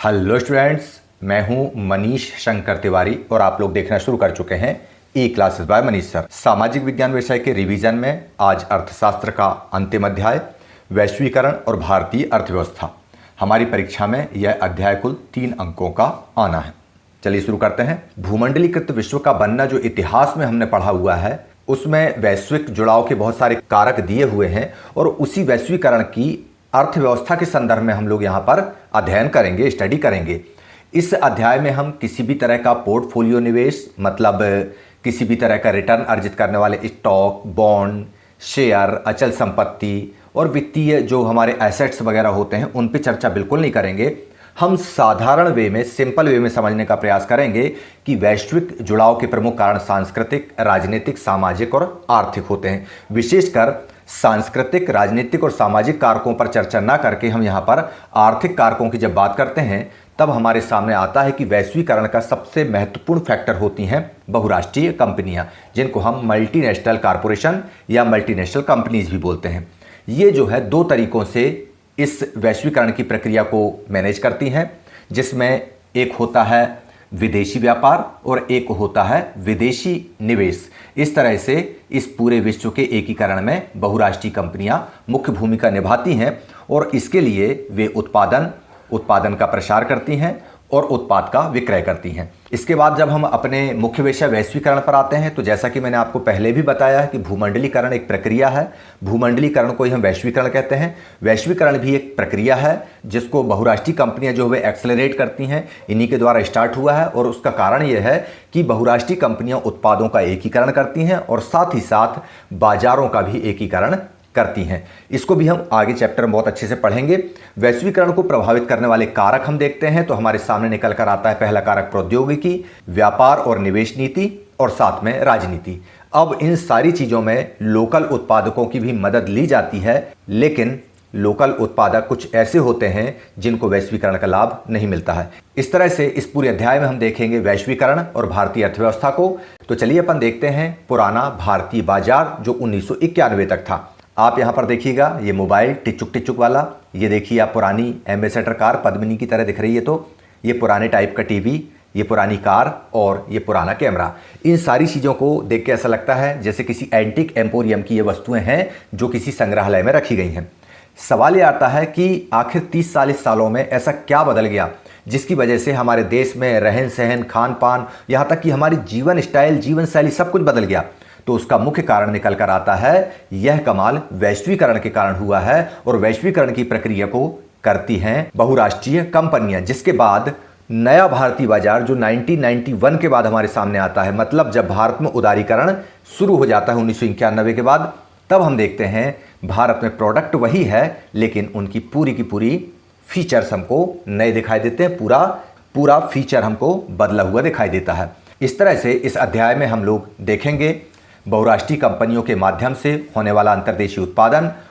Hello students, मैं हूं मनीष शंकर तिवारी और आप लोग देखना शुरू कर चुके हैं ई क्लासेस बाय मनीष सर। सामाजिक विज्ञान विषय के रिवीजन में आज अर्थशास्त्र का अंतिम अध्याय वैश्वीकरण और भारतीय अर्थव्यवस्था। हमारी परीक्षा में यह अध्याय कुल 3 अंकों का आना है। चलिए शुरू करते हैं। भूमंडलीकृत विश्व का बनना जो इतिहास में हमने पढ़ा हुआ है उसमें वैश्विक जुड़ाव के बहुत सारे कारक दिए हुए हैं और उसी वैश्वीकरण की अर्थव्यवस्था के संदर्भ में हम लोग यहाँ पर अध्ययन करेंगे, स्टडी करेंगे। इस अध्याय में हम किसी भी तरह का पोर्टफोलियो निवेश मतलब किसी भी तरह का रिटर्न अर्जित करने वाले स्टॉक, बॉन्ड, शेयर, अचल संपत्ति और वित्तीय जो हमारे एसेट्स वगैरह होते हैं उन पर चर्चा बिल्कुल नहीं करेंगे। हम साधारण वे में, सिंपल वे में समझने का प्रयास करेंगे कि वैश्विक जुड़ाव के प्रमुख कारण सांस्कृतिक, राजनीतिक, सामाजिक और आर्थिक होते हैं। विशेषकर सांस्कृतिक, राजनीतिक और सामाजिक कारकों पर चर्चा न करके हम यहाँ पर आर्थिक कारकों की जब बात करते हैं तब हमारे सामने आता है कि वैश्वीकरण का सबसे महत्वपूर्ण फैक्टर होती हैं बहुराष्ट्रीय कंपनियां, जिनको हम मल्टीनेशनल कॉरपोरेशन या मल्टीनेशनल कंपनीज भी बोलते हैं। ये जो है 2 तरीकों से इस वैश्वीकरण की प्रक्रिया को मैनेज करती हैं, जिसमें एक होता है विदेशी व्यापार और एक होता है विदेशी निवेश। इस तरह से इस पूरे विश्व के एकीकरण में बहुराष्ट्रीय कंपनियां मुख्य भूमिका निभाती हैं और इसके लिए वे उत्पादन का प्रसार करती हैं और उत्पाद का विक्रय करती हैं। इसके बाद जब हम अपने मुख्य विषय वैश्वीकरण पर आते हैं तो जैसा कि मैंने आपको पहले भी बताया है कि भूमंडलीकरण एक प्रक्रिया है। भूमंडलीकरण को ही हम वैश्वीकरण कहते हैं। वैश्वीकरण भी एक प्रक्रिया है जिसको बहुराष्ट्रीय कंपनियां जो वे एक्सेलरेट करती हैं, इन्हीं के द्वारा स्टार्ट हुआ है। और उसका कारण यह है कि बहुराष्ट्रीय कंपनियां उत्पादों का एकीकरण करती हैं और साथ ही साथ बाजारों का भी एकीकरण करती हैं। इसको भी हम आगे चैप्टर में बहुत अच्छे से पढ़ेंगे। वैश्वीकरण को प्रभावित करने वाले कारक हम देखते हैं तो हमारे सामने निकल कर आता है पहला कारक प्रौद्योगिकी, व्यापार और निवेश नीति और साथ में राजनीति। अब इन सारी चीज़ों में लोकल उत्पादकों की भी मदद ली जाती है, लेकिन लोकल उत्पादक कुछ ऐसे होते हैं जिनको वैश्वीकरण का लाभ नहीं मिलता है। इस तरह से इस पूरे अध्याय में हम देखेंगे वैश्वीकरण और भारतीय अर्थव्यवस्था को। तो चलिए अपन देखते हैं पुराना भारतीय बाजार जो 1991 तक था। आप यहाँ पर देखिएगा ये मोबाइल टिचुक टिचुक वाला, ये देखिए आप पुरानी एम्बेसडर कार पद्मिनी की तरह दिख रही है। तो ये पुराने टाइप का टीवी, ये पुरानी कार और ये पुराना कैमरा। इन सारी चीज़ों को देख के ऐसा लगता है जैसे किसी एंटीक एम्पोरियम की ये वस्तुएं हैं जो किसी संग्रहालय में रखी गई हैं। सवाल ये आता है कि आखिर 30-40 सालों में ऐसा क्या बदल गया जिसकी वजह से हमारे देश में रहन सहन, खान पान, यहाँ तक कि हमारी जीवन स्टाइल, जीवन शैली सब कुछ बदल गया। तो उसका मुख्य कारण निकल कर आता है यह कमाल वैश्वीकरण के कारण हुआ है और वैश्वीकरण की प्रक्रिया को करती हैं बहुराष्ट्रीय कंपनियां, जिसके बाद नया भारतीय बाजार जो 1991 के बाद हमारे सामने आता है, मतलब जब भारत में उदारीकरण शुरू हो जाता है 1991 के बाद, तब हम देखते हैं भारत में प्रोडक्ट वही है लेकिन उनकी पूरी की पूरी फीचर्स हमको नए दिखाई देते हैं। पूरा फीचर हमको बदला हुआ दिखाई देता है। इस तरह से इस अध्याय में हम लोग देखेंगे बहुराष्ट्रीय कंपनियों के माध्यम से होने वाला अंतर्देशीय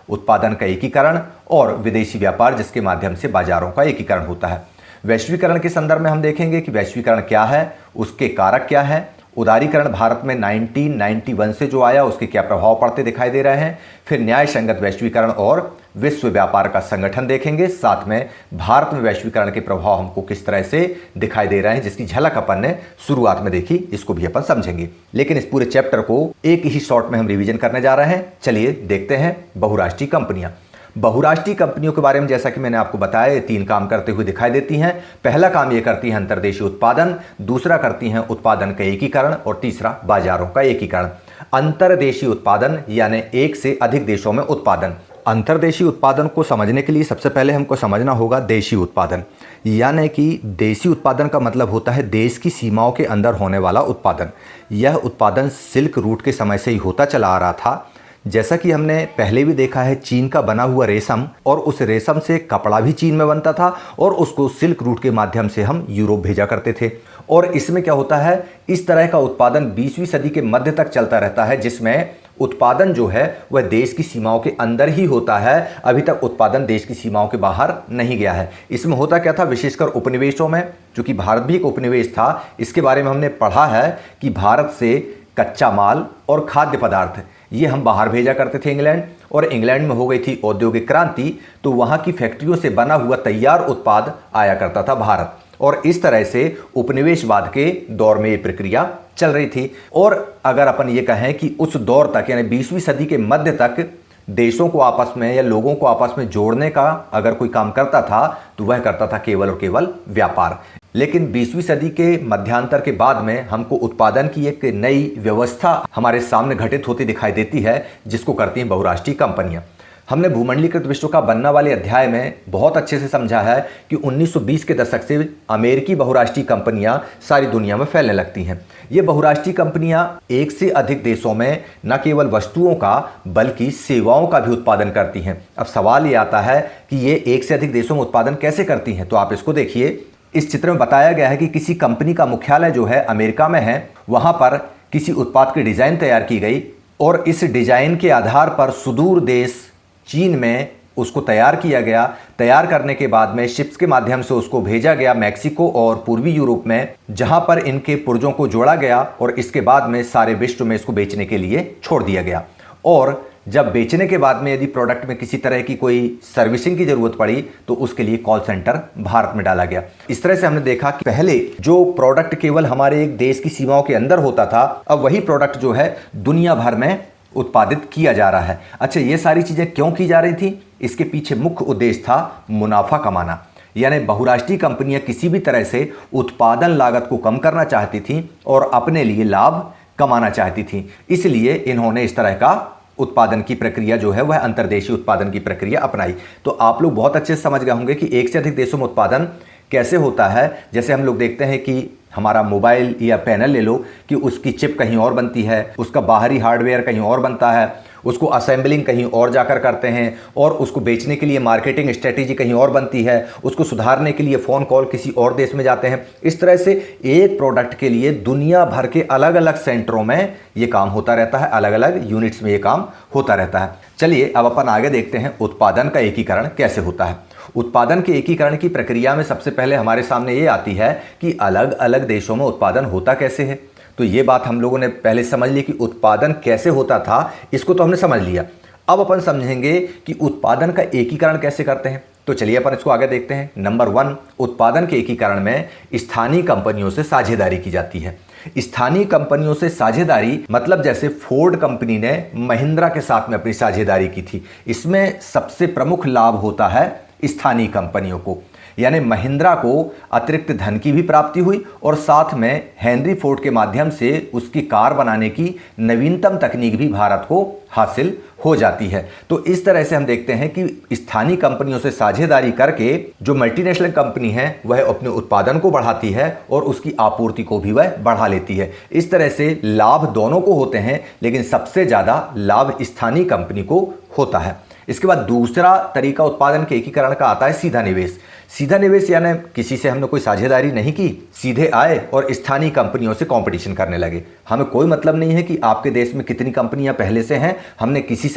उत्पादन का एकीकरण और विदेशी व्यापार जिसके माध्यम से बाजारों का एकीकरण होता है। वैश्वीकरण के संदर्भ में हम देखेंगे कि वैश्वीकरण क्या है, उसके कारक क्या है, उदारीकरण भारत में 1991 से जो आया उसके क्या प्रभाव पड़ते दिखाई दे रहे हैं, फिर न्याय संगत वैश्वीकरण और विश्व व्यापार का संगठन देखेंगे, साथ में भारत में वैश्वीकरण के प्रभाव हमको किस तरह से दिखाई दे रहे हैं जिसकी झलक अपन ने शुरुआत में देखी, इसको भी अपन समझेंगे। लेकिन इस पूरे चैप्टर को एक ही शॉर्ट में हम रिवीजन करने जा रहे हैं। चलिए देखते हैं बहुराष्ट्रीय कंपनियां। बहुराष्ट्रीय कंपनियों के बारे में जैसा कि मैंने आपको बताया ये 3 काम करते हुए दिखाई देती हैं। पहला काम ये करती हैं अंतर्देशीय उत्पादन, दूसरा करती हैं उत्पादन का एकीकरण और तीसरा बाजारों का एकीकरण। अंतर्देशीय उत्पादन यानी एक से अधिक देशों में उत्पादन। अंतर्देशीय उत्पादन को समझने के लिए सबसे पहले हमको समझना होगा देशी उत्पादन, यानी कि देशी उत्पादन का मतलब होता है देश की सीमाओं के अंदर होने वाला उत्पादन। यह उत्पादन सिल्क रूट के समय से ही होता चला आ रहा था। जैसा कि हमने पहले भी देखा है चीन का बना हुआ रेशम, और उस रेशम से कपड़ा भी चीन में बनता था और उसको सिल्क रूट के माध्यम से हम यूरोप भेजा करते थे। और इसमें क्या होता है, इस तरह का उत्पादन 20वीं सदी के मध्य तक चलता रहता है जिसमें उत्पादन जो है वह देश की सीमाओं के अंदर ही होता है। अभी तक उत्पादन देश की सीमाओं के बाहर नहीं गया है। इसमें होता क्या था, विशेषकर उपनिवेशों में, चूंकि भारत भी एक उपनिवेश था, इसके बारे में हमने पढ़ा है कि भारत से कच्चा माल और खाद्य पदार्थ ये हम बाहर भेजा करते थे इंग्लैंड, और इंग्लैंड में हो गई थी औद्योगिक क्रांति, तो वहाँ की फैक्ट्रियों से बना हुआ तैयार उत्पाद आया करता था भारत। और इस तरह से उपनिवेशवाद के दौर में ये प्रक्रिया चल रही थी। और अगर अपन ये कहें कि उस दौर तक यानी 20वीं सदी के मध्य तक देशों को आपस में या लोगों को आपस में जोड़ने का अगर कोई काम करता था तो वह करता था केवल और केवल व्यापार। लेकिन 20वीं सदी के मध्यांतर के बाद में हमको उत्पादन की एक नई व्यवस्था हमारे सामने घटित होती दिखाई देती है, जिसको करती हैं बहुराष्ट्रीय कंपनियां। हमने भूमंडलीकृत विश्व का बनना वाले अध्याय में बहुत अच्छे से समझा है कि 1920 के दशक से अमेरिकी बहुराष्ट्रीय कंपनियां सारी दुनिया में फैलने लगती हैं। ये बहुराष्ट्रीय कंपनियां एक से अधिक देशों में न केवल वस्तुओं का बल्कि सेवाओं का भी उत्पादन करती हैं। अब सवाल ये आता है कि ये एक से अधिक देशों में उत्पादन कैसे करती हैं, तो आप इसको देखिए। इस चित्र में बताया गया है कि किसी कंपनी का मुख्यालय जो है अमेरिका में है, वहां पर किसी उत्पाद की डिजाइन तैयार की गई और इस डिजाइन के आधार पर सुदूर देश चीन में उसको तैयार किया गया। तैयार करने के बाद में शिप्स के माध्यम से उसको भेजा गया मैक्सिको और पूर्वी यूरोप में, जहां पर इनके पुर्जों को जोड़ा गया और इसके बाद में सारे विश्व में इसको बेचने के लिए छोड़ दिया गया। और जब बेचने के बाद में यदि प्रोडक्ट में किसी तरह की कोई सर्विसिंग की जरूरत पड़ी तो उसके लिए कॉल सेंटर भारत में डाला गया। इस तरह से हमने देखा कि पहले जो प्रोडक्ट केवल हमारे एक देश की सीमाओं के अंदर होता था, अब वही प्रोडक्ट जो है दुनिया भर में उत्पादित किया जा रहा है। अच्छा, ये सारी चीजें क्यों की जा रही थी? इसके पीछे मुख्य उद्देश्य था मुनाफा कमाना। यानी बहुराष्ट्रीय कंपनियां किसी भी तरह से उत्पादन लागत को कम करना चाहती थी और अपने लिए लाभ कमाना चाहती थी। इसलिए इन्होंने इस तरह का उत्पादन की प्रक्रिया जो है वह अंतर्देशीय उत्पादन की प्रक्रिया अपनाई। तो आप लोग बहुत अच्छे से समझ गए होंगे कि एक से अधिक देशों में उत्पादन कैसे होता है। जैसे हम लोग देखते हैं कि हमारा मोबाइल या पैनल ले लो कि उसकी चिप कहीं और बनती है, उसका बाहरी हार्डवेयर कहीं और बनता है, उसको असेंबलिंग कहीं और जाकर करते हैं और उसको बेचने के लिए मार्केटिंग स्ट्रेटेजी कहीं और बनती है, उसको सुधारने के लिए फ़ोन कॉल किसी और देश में जाते हैं। इस तरह से एक प्रोडक्ट के लिए दुनिया भर के अलग अलग सेंटरों में ये काम होता रहता है, अलग अलग यूनिट्स में ये काम होता रहता है। चलिए अब अपन आगे देखते हैं उत्पादन का एकीकरण कैसे होता है। उत्पादन के एकीकरण की प्रक्रिया में सबसे पहले हमारे सामने ये आती है कि अलग अलग देशों में उत्पादन होता कैसे है। तो ये बात हम लोगों ने पहले समझ ली कि उत्पादन कैसे होता था, इसको तो हमने समझ लिया। अब अपन समझेंगे कि उत्पादन का एकीकरण कैसे करते हैं। तो चलिए अपन इसको आगे देखते हैं। नंबर 1, उत्पादन के एकीकरण में स्थानीय कंपनियों से साझेदारी की जाती है। स्थानीय कंपनियों से साझेदारी मतलब जैसे फोर्ड कंपनी ने महिंद्रा के साथ में अपनी साझेदारी की थी। इसमें सबसे प्रमुख लाभ होता है स्थानीय कंपनियों को, यानी महिंद्रा को अतिरिक्त धन की भी प्राप्ति हुई और साथ में हेनरी फोर्ड के माध्यम से उसकी कार बनाने की नवीनतम तकनीक भी भारत को हासिल हो जाती है। तो इस तरह से हम देखते हैं कि स्थानीय कंपनियों से साझेदारी करके जो मल्टीनेशनल कंपनी है वह अपने उत्पादन को बढ़ाती है और उसकी आपूर्ति को भी वह बढ़ा लेती है। इस तरह से लाभ दोनों को होते हैं, लेकिन सबसे ज़्यादा लाभ स्थानीय कंपनी को होता है। इसके बाद दूसरा तरीका उत्पादन के एकीकरण का आता है सीधा निवेश। सीधा निवेश यानी किसी से हमने कोई साझेदारी नहीं की, सीधे आए और स्थानीय कंपनियों से कंपटीशन करने लगे। हमें कोई मतलब नहीं है कि आपके देश में कितनी कंपनियां पहले से हैं, हमने किसी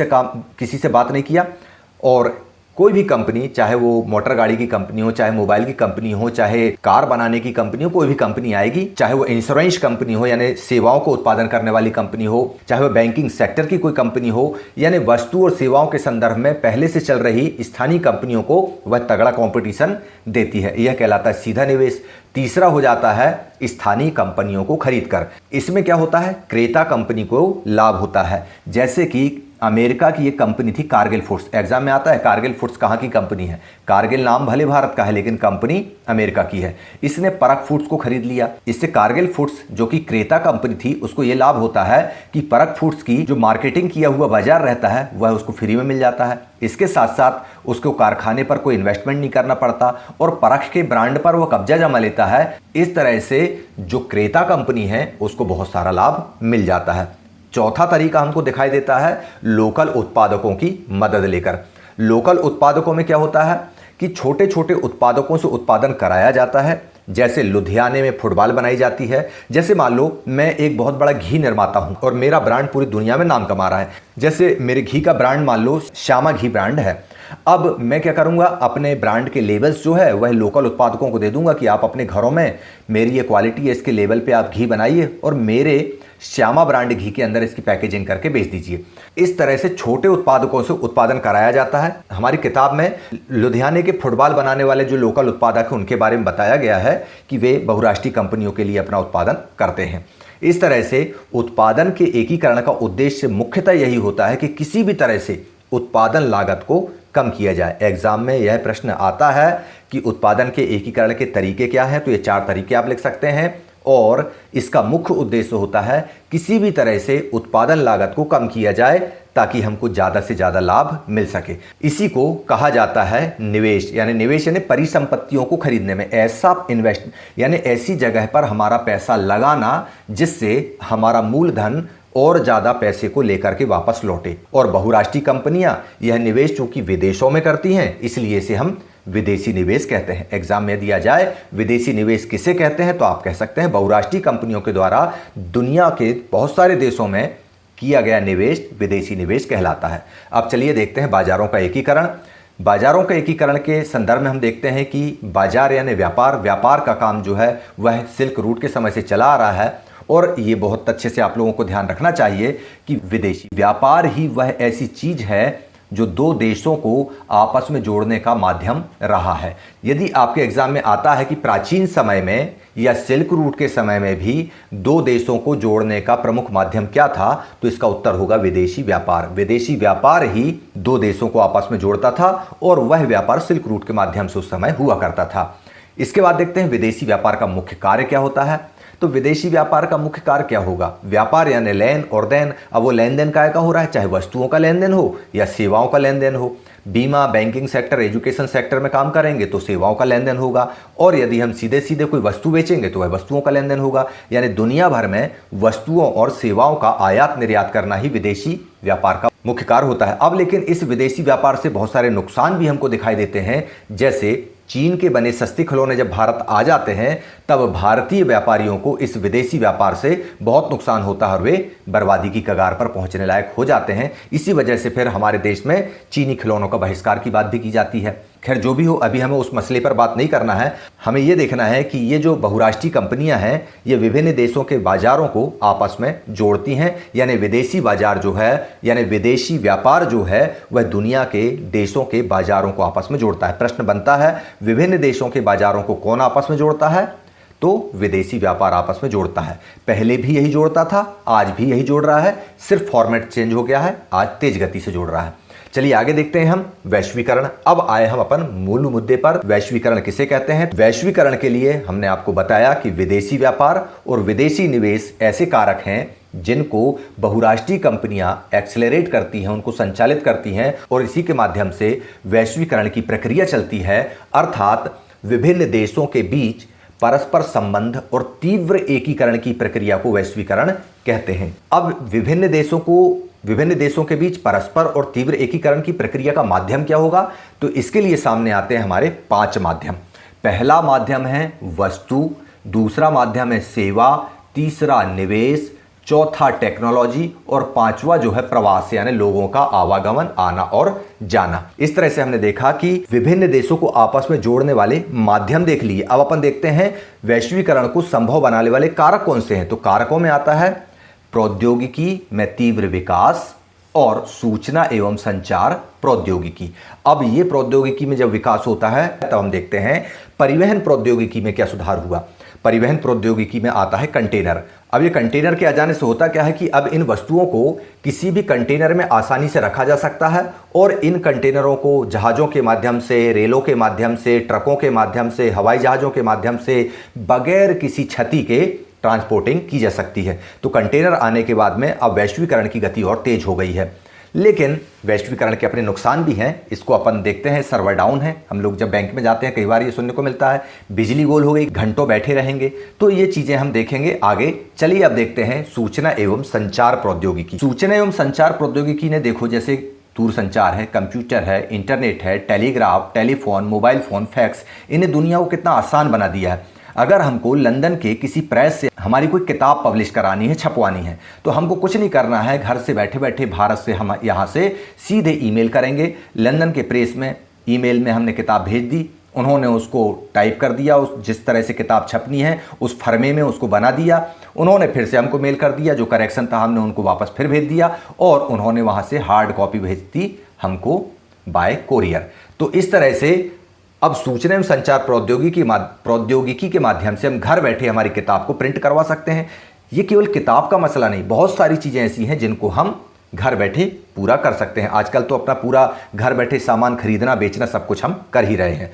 से बात नहीं किया। और कोई भी कंपनी, चाहे वो मोटर गाड़ी की कंपनी हो, चाहे मोबाइल की कंपनी हो, चाहे कार बनाने की कंपनी हो, कोई भी कंपनी आएगी, चाहे वो इंश्योरेंस कंपनी हो यानी सेवाओं को उत्पादन करने वाली कंपनी हो, चाहे वो बैंकिंग सेक्टर की कोई कंपनी हो, यानी वस्तु और सेवाओं के संदर्भ में पहले से चल रही स्थानीय कंपनियों को वह तगड़ा कॉम्पिटिशन देती है। यह कहलाता है सीधा निवेश। तीसरा हो जाता है स्थानीय कंपनियों को खरीदकर। इसमें क्या होता है, क्रेता कंपनी को लाभ होता है। जैसे कि अमेरिका की एक कंपनी थी कारगिल फूड्स। एग्जाम में आता है कारगिल फूड्स कहाँ की कंपनी है। कारगिल नाम भले भारत का है लेकिन कंपनी अमेरिका की है। इसने परख फूड्स को खरीद लिया। इससे कारगिल फूड्स जो कि क्रेता कंपनी थी उसको ये लाभ होता है कि परख फूड्स की जो मार्केटिंग किया हुआ बाजार रहता है वह उसको फ्री में मिल जाता है। इसके साथ साथ उसको कारखाने पर कोई इन्वेस्टमेंट नहीं करना पड़ता और परख के ब्रांड पर वह कब्जा जमा लेता है। इस तरह से जो क्रेता कंपनी है उसको बहुत सारा लाभ मिल जाता है। चौथा तरीका हमको दिखाई देता है लोकल उत्पादकों की मदद लेकर। लोकल उत्पादकों में क्या होता है कि छोटे छोटे उत्पादकों से उत्पादन कराया जाता है। जैसे लुधियाने में फुटबॉल बनाई जाती है। जैसे मान लो मैं एक बहुत बड़ा घी निर्माता हूं और मेरा ब्रांड पूरी दुनिया में नाम कमा रहा है। जैसे मेरे घी का ब्रांड मान लो श्यामा घी ब्रांड है। अब मैं क्या करूंगा, अपने ब्रांड के लेबल्स जो है वह लोकल उत्पादकों को दे दूंगा कि आप अपने घरों में मेरी ये क्वालिटी है, इसके लेवल पे आप घी बनाइए और मेरे श्यामा ब्रांड घी के अंदर इसकी पैकेजिंग करके बेच दीजिए। इस तरह से छोटे उत्पादकों से उत्पादन कराया जाता है। हमारी किताब में लुधियाने के फुटबॉल बनाने वाले जो लोकल उत्पादक हैं उनके बारे में बताया गया है कि वे बहुराष्ट्रीय कंपनियों के लिए अपना उत्पादन करते हैं। इस तरह से उत्पादन के एकीकरण का उद्देश्य मुख्यतः यही होता है कि किसी भी तरह से उत्पादन लागत को कम किया जाए। एग्जाम में यह प्रश्न आता है कि उत्पादन के एकीकरण के तरीके क्या हैं, तो ये 4 तरीके आप लिख सकते हैं और इसका मुख्य उद्देश्य होता है किसी भी तरह से उत्पादन लागत को कम किया जाए ताकि हमको ज़्यादा से ज़्यादा लाभ मिल सके। इसी को कहा जाता है निवेश, यानी परिसंपत्तियों को खरीदने में, ऐसा इन्वेस्ट यानी ऐसी जगह पर हमारा पैसा लगाना जिससे हमारा मूलधन और ज़्यादा पैसे को लेकर के वापस लौटे। और बहुराष्ट्रीय कंपनियां यह निवेश चूंकि विदेशों में करती हैं इसलिए इसे हम विदेशी निवेश कहते हैं। एग्जाम में दिया जाए विदेशी निवेश किसे कहते हैं तो आप कह सकते हैं बहुराष्ट्रीय कंपनियों के द्वारा दुनिया के बहुत सारे देशों में किया गया निवेश विदेशी निवेश कहलाता है। अब चलिए देखते हैं बाजारों का एकीकरण। बाजारों के एकीकरण के संदर्भ में हम देखते हैं कि बाजार यानी व्यापार का काम जो है वह सिल्क रूट के समय से चला आ रहा है और ये बहुत अच्छे से आप लोगों को ध्यान रखना चाहिए कि विदेशी व्यापार ही वह ऐसी चीज है जो 2 देशों को आपस में जोड़ने का माध्यम रहा है। यदि आपके एग्जाम में आता है कि प्राचीन समय में या सिल्क रूट के समय में भी 2 देशों को जोड़ने का प्रमुख माध्यम क्या था, तो इसका उत्तर होगा विदेशी व्यापार। विदेशी व्यापार ही 2 देशों को आपस में जोड़ता था और वह व्यापार सिल्क रूट के माध्यम से उस समय हुआ करता था। इसके बाद देखते हैं विदेशी व्यापार का मुख्य कार्य क्या होता है। तो विदेशी व्यापार का मुख्य कार्य क्या होगा। व्यापार यानी लेन और देन। अब वो लेन देन का हो रहा है, चाहे वस्तुओं का लेन देन हो या सेवाओं का लेन देन हो। बीमा, बैंकिंग सेक्टर, एजुकेशन सेक्टर में काम करेंगे तो सेवाओं का लेन देन होगा और यदि हम सीधे सीधे कोई वस्तु बेचेंगे तो वह वस्तुओं का लेन देन होगा। यानी दुनिया भर में वस्तुओं और सेवाओं का आयात निर्यात करना ही विदेशी व्यापार का मुख्य कार्य होता है। अब लेकिन इस विदेशी व्यापार से बहुत सारे नुकसान भी हमको दिखाई देते हैं। जैसे चीन के बने सस्ते खिलौने जब भारत आ जाते हैं तब भारतीय व्यापारियों को इस विदेशी व्यापार से बहुत नुकसान होता है और वे बर्बादी की कगार पर पहुंचने लायक हो जाते हैं। इसी वजह से फिर हमारे देश में चीनी खिलौनों का बहिष्कार की बात भी की जाती है। खैर जो भी हो, अभी हमें उस मसले पर बात नहीं करना है। हमें यह देखना है कि ये जो बहुराष्ट्रीय कंपनियां हैं ये विभिन्न देशों के बाजारों को आपस में जोड़ती हैं। यानी विदेशी बाजार जो है यानी विदेशी व्यापार जो है वह दुनिया के देशों के बाजारों को आपस में जोड़ता है। प्रश्न बनता है विभिन्न देशों के बाजारों को कौन आपस में जोड़ता है, तो विदेशी व्यापार आपस में जोड़ता है। पहले भी यही जोड़ता था, आज भी यही जोड़ रहा है, सिर्फ फॉर्मेट चेंज हो गया है, आज तेज गति से जोड़ रहा है। चलिए आगे देखते हैं हम वैश्वीकरण। अब आए हम अपन मूल मुद्दे पर। वैश्वीकरण किसे कहते हैं। वैश्वीकरण के लिए हमने आपको बताया कि विदेशी व्यापार और विदेशी निवेश ऐसे कारक हैं जिनको बहुराष्ट्रीय कंपनियां एक्सेलरेट करती हैं, उनको संचालित करती हैं और इसी के माध्यम से वैश्वीकरण की प्रक्रिया चलती है। अर्थात विभिन्न देशों के बीच परस्पर संबंध और तीव्र एकीकरण की प्रक्रिया को वैश्वीकरण कहते हैं। अब विभिन्न देशों के बीच परस्पर और तीव्र एकीकरण की प्रक्रिया का माध्यम क्या होगा, तो इसके लिए सामने आते हैं हमारे 5 माध्यम। पहला माध्यम है वस्तु, दूसरा माध्यम है सेवा, तीसरा निवेश, चौथा टेक्नोलॉजी और 5वां जो है प्रवास यानी लोगों का आवागमन, आना और जाना। इस तरह से हमने देखा कि विभिन्न देशों को आपस में जोड़ने वाले माध्यम देख लिए। अब अपन देखते हैं वैश्वीकरण को संभव बनाने वाले कारक कौन से हैं। तो कारकों में आता है प्रौद्योगिकी में तीव्र विकास और सूचना एवं संचार प्रौद्योगिकी। अब ये प्रौद्योगिकी में जब विकास होता है तब हम देखते हैं परिवहन प्रौद्योगिकी में क्या सुधार हुआ। परिवहन प्रौद्योगिकी में आता है कंटेनर। अब ये कंटेनर के आ जाने से होता क्या है कि अब इन वस्तुओं को किसी भी कंटेनर में आसानी से रखा जा सकता है और इन कंटेनरों को जहाज़ों के माध्यम से, रेलों के माध्यम से, ट्रकों के माध्यम से, हवाई जहाज़ों के माध्यम से बगैर किसी क्षति के ट्रांसपोर्टिंग की जा सकती है। तो कंटेनर आने के बाद में अब वैश्वीकरण की गति और तेज हो गई है। लेकिन वैश्वीकरण के अपने नुकसान भी हैं। इसको अपन देखते हैं। सर्वर डाउन है। हम लोग जब बैंक में जाते हैं कई बार ये सुनने को मिलता है, बिजली गोल हो गई, घंटों बैठे रहेंगे। तो ये चीजें हम देखेंगे आगे। चलिए अब देखते हैं सूचना एवं संचार प्रौद्योगिकी। सूचना एवं संचार प्रौद्योगिकी ने देखो जैसे दूरसंचार है, कंप्यूटर है, इंटरनेट है, telegraph, telephone, mobile phone, fax, इन्हें दुनिया को कितना आसान बना दिया है। अगर हमको लंदन के किसी प्रेस से हमारी कोई किताब पब्लिश करानी है, छपवानी है, तो हमको कुछ नहीं करना है। घर से बैठे बैठे भारत से हम यहाँ से सीधे ईमेल करेंगे। लंदन के प्रेस में ईमेल में हमने किताब भेज दी उन्होंने उसको टाइप कर दिया, उस जिस तरह से किताब छपनी है उस फर्मे में उसको बना दिया। उन्होंने फिर से हमको मेल कर दिया, जो करेक्शन था हमने उनको वापस फिर भेज दिया और उन्होंने वहाँ से हार्ड कॉपी भेज दी हमको बाय कोरियर। तो इस तरह से अब सूचना एवं संचार प्रौद्योगिकी के माध्यम से हम घर बैठे हमारी किताब को प्रिंट करवा सकते हैं। ये केवल किताब का मसला नहीं, बहुत सारी चीज़ें ऐसी हैं जिनको हम घर बैठे पूरा कर सकते हैं। आजकल तो अपना पूरा घर बैठे सामान खरीदना बेचना सब कुछ हम कर ही रहे हैं।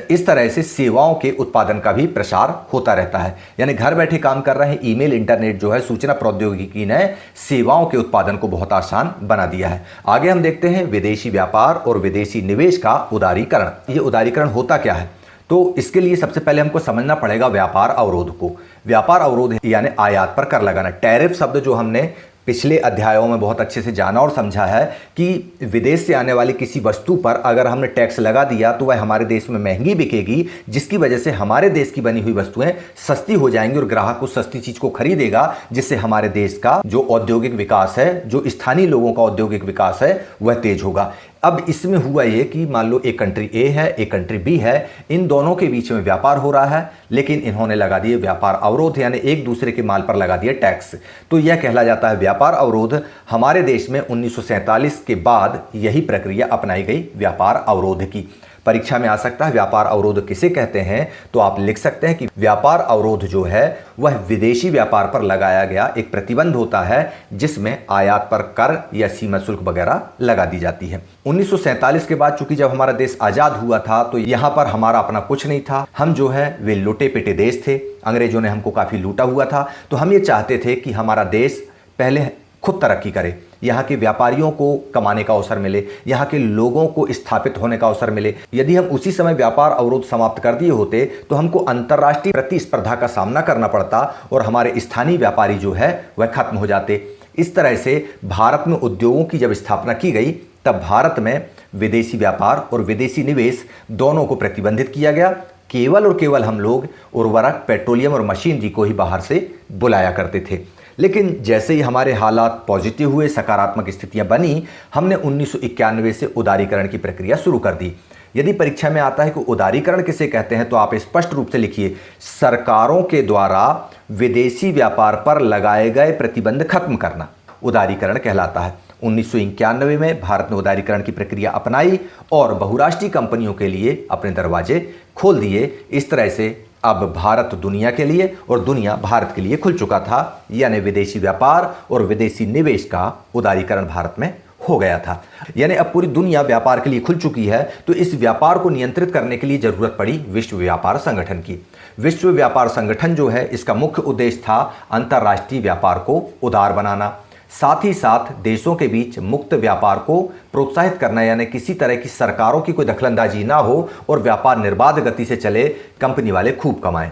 इस तरह से सेवाओं के उत्पादन का भी प्रसार होता रहता है, यानी घर बैठे काम कर रहे हैं। ईमेल, इंटरनेट जो है, सूचना प्रौद्योगिकी ने सेवाओं के उत्पादन को बहुत आसान बना दिया है। आगे हम देखते हैं विदेशी व्यापार और विदेशी निवेश का उदारीकरण। ये उदारीकरण होता क्या है? तो इसके लिए सबसे पहले हमको समझना पड़ेगा व्यापार अवरोध को। व्यापार अवरोध यानी आयात पर कर लगाना। टैरिफ शब्द जो हमने पिछले अध्यायों में बहुत अच्छे से जाना और समझा है कि विदेश से आने वाली किसी वस्तु पर अगर हमने टैक्स लगा दिया तो वह हमारे देश में महंगी बिकेगी, जिसकी वजह से हमारे देश की बनी हुई वस्तुएं सस्ती हो जाएंगी और ग्राहक उस सस्ती चीज को खरीदेगा, जिससे हमारे देश का जो औद्योगिक विकास है, जो स्थानीय लोगों का औद्योगिक विकास है, वह तेज होगा। अब इसमें हुआ ये कि मान लो एक कंट्री ए है, एक कंट्री बी है, इन दोनों के बीच में व्यापार हो रहा है, लेकिन इन्होंने लगा दिए व्यापार अवरोध, यानी एक दूसरे के माल पर लगा दिए टैक्स। तो यह कहला जाता है व्यापार अवरोध। हमारे देश में 1947 के बाद यही प्रक्रिया अपनाई गई व्यापार अवरोध की। परीक्षा में आ सकता है व्यापार अवरोध किसे कहते हैं, तो आप लिख सकते हैं कि व्यापार अवरोध जो है वह विदेशी व्यापार पर लगाया गया एक प्रतिबंध होता है, जिसमें आयात पर कर या सीमा शुल्क वगैरह लगा दी जाती है। 1947 के बाद चूंकि जब हमारा देश आजाद हुआ था तो यहां पर हमारा अपना कुछ नहीं था। हम जो है वे लुटे पिटे देश थे, अंग्रेजों ने हमको काफी लूटा हुआ था। तो हम ये चाहते थे कि हमारा देश पहले खुद तरक्की करे, यहाँ के व्यापारियों को कमाने का अवसर मिले, यहाँ के लोगों को स्थापित होने का अवसर मिले। यदि हम उसी समय व्यापार अवरोध समाप्त कर दिए होते तो हमको अंतर्राष्ट्रीय प्रतिस्पर्धा का सामना करना पड़ता और हमारे स्थानीय व्यापारी जो है वह खत्म हो जाते। इस तरह से भारत में उद्योगों की जब स्थापना की गई तब भारत में विदेशी व्यापार और विदेशी निवेश दोनों को प्रतिबंधित किया गया। केवल और केवल हम लोग उर्वरक, पेट्रोलियम और मशीनरी को ही बाहर से बुलाया करते थे। लेकिन जैसे ही हमारे हालात पॉजिटिव हुए, सकारात्मक स्थितियां बनी, हमने 1991 से उदारीकरण की प्रक्रिया शुरू कर दी। यदि परीक्षा में आता है कि उदारीकरण किसे कहते हैं तो आप स्पष्ट रूप से लिखिए, सरकारों के द्वारा विदेशी व्यापार पर लगाए गए प्रतिबंध खत्म करना उदारीकरण कहलाता है। 1991 में भारत ने उदारीकरण की प्रक्रिया अपनाई और बहुराष्ट्रीय कंपनियों के लिए अपने दरवाजे खोल दिए। इस तरह से अब भारत दुनिया के लिए और दुनिया भारत के लिए खुल चुका था, यानी विदेशी व्यापार और विदेशी निवेश का उदारीकरण भारत में हो गया था। यानी अब पूरी दुनिया व्यापार के लिए खुल चुकी है। तो इस व्यापार को नियंत्रित करने के लिए जरूरत पड़ी विश्व व्यापार संगठन की। विश्व व्यापार संगठन जो है इसका मुख्य उद्देश्य था अंतर्राष्ट्रीय व्यापार को उदार बनाना, साथ ही साथ देशों के बीच मुक्त व्यापार को प्रोत्साहित करना, यानी किसी तरह की सरकारों की कोई दखलंदाजी ना हो और व्यापार निर्बाध गति से चले, कंपनी वाले खूब कमाएं।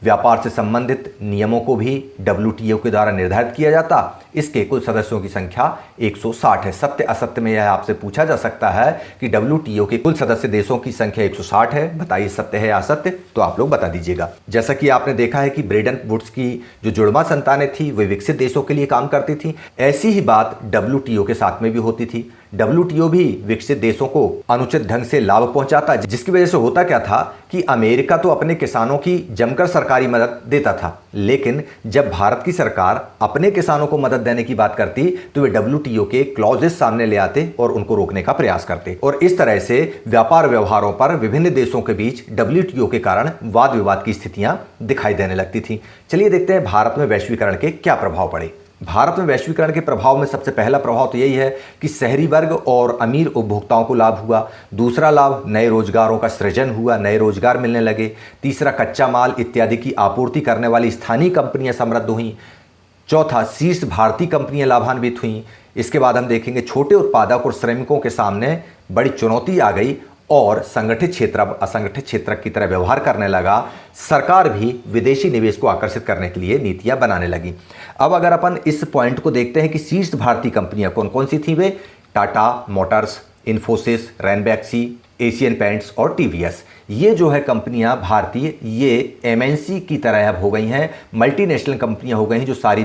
व्यापार से संबंधित नियमों को भी WTO के द्वारा निर्धारित किया जाता। इसके कुल सदस्यों की संख्या 160 है। सत्य असत्य में यह आपसे पूछा जा सकता है कि WTO के कुल सदस्य देशों की संख्या 160 है, बताइए सत्य है या असत्य, तो आप लोग बता दीजिएगा। जैसा कि आपने देखा है कि ब्रेडन वुड्स की जो जुड़वा संतानें थी वे विकसित देशों के लिए काम करती थी, ऐसी ही बात WTO के साथ में भी होती थी। WTO भी विकसित देशों को अनुचित ढंग से लाभ पहुंचाता, जिसकी वजह से होता क्या था कि अमेरिका तो अपने किसानों की जमकर सरकारी मदद देता था, लेकिन जब भारत की सरकार अपने किसानों को मदद देने की बात करती तो वे WTO के क्लॉजेस सामने ले आते और उनको रोकने का प्रयास करते। और इस तरह से व्यापार व्यवहारों पर विभिन्न देशों के बीच WTO के कारण वाद विवाद की स्थितियां दिखाई देने लगती थी। चलिए देखते हैं भारत में वैश्वीकरण के क्या प्रभाव पड़े। भारत में वैश्वीकरण के प्रभाव में सबसे पहला प्रभाव तो यही है कि शहरी वर्ग और अमीर उपभोक्ताओं को लाभ हुआ। दूसरा लाभ, नए रोजगारों का सृजन हुआ, नए रोजगार मिलने लगे। तीसरा, कच्चा माल इत्यादि की आपूर्ति करने वाली स्थानीय कंपनियां समृद्ध हुईं। चौथा, शीर्ष भारतीय कंपनियां लाभान्वित हुईं। इसके बाद हम देखेंगे छोटे उत्पादक और श्रमिकों के सामने बड़ी चुनौती आ गई और संगठित क्षेत्र अब असंगठित क्षेत्र की तरह व्यवहार करने लगा। सरकार भी विदेशी निवेश को आकर्षित करने के लिए नीतियां बनाने लगी। अब अगर अपन इस पॉइंट को देखते हैं कि शीर्ष भारतीय कंपनियां कौन कौन सी थी, वे Tata motors, Infosys, Ranbaxy, Asian paints और TVS, ये जो है कंपनियां भारतीय, ये MNC की तरह अब हो गई हैं, मल्टीनेशनल कंपनियां हो गई हैं जो सारी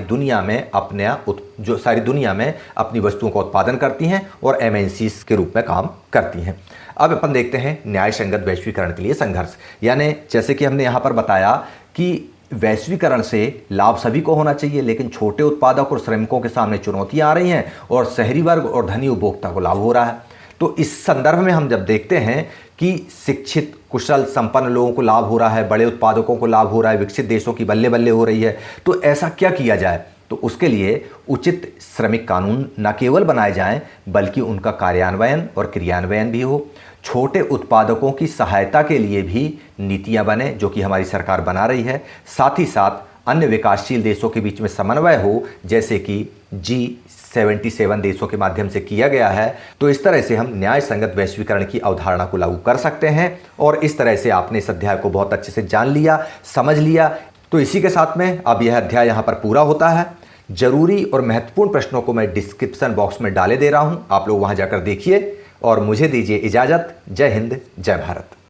दुनिया में अपनी वस्तुओं का उत्पादन करती हैं और MNCs के रूप में काम करती हैं। अब अपन देखते हैं न्याय संगत वैश्वीकरण के लिए संघर्ष। यानी जैसे कि हमने यहाँ पर बताया कि वैश्वीकरण से लाभ सभी को होना चाहिए, लेकिन छोटे उत्पादक और श्रमिकों के सामने चुनौतियां आ रही हैं और शहरी वर्ग और धनी उपभोक्ता को लाभ हो रहा है। तो इस संदर्भ में हम जब देखते हैं कि शिक्षित, कुशल, संपन्न लोगों को लाभ हो रहा है, बड़े उत्पादकों को लाभ हो रहा है, विकसित देशों की बल्ले बल्ले हो रही है, तो ऐसा क्या किया जाए? तो उसके लिए उचित श्रमिक कानून न केवल बनाए जाएं, बल्कि उनका कार्यान्वयन और क्रियान्वयन भी हो। छोटे उत्पादकों की सहायता के लिए भी नीतियां बने, जो कि हमारी सरकार बना रही है। साथ ही साथ अन्य विकासशील देशों के बीच में समन्वय हो, जैसे कि G77 देशों के माध्यम से किया गया है। तो इस तरह से हम न्याय संगत वैश्वीकरण की अवधारणा को लागू कर सकते हैं। और इस तरह से आपने इस अध्याय को बहुत अच्छे से जान लिया, समझ लिया। तो इसी के साथ में अब यह अध्याय यहाँ पर पूरा होता है। जरूरी और महत्वपूर्ण प्रश्नों को मैं डिस्क्रिप्शन बॉक्स में डाले दे रहा हूँ, आप लोग वहाँ जाकर देखिए और मुझे दीजिए इजाज़त। जय हिंद, जय भारत।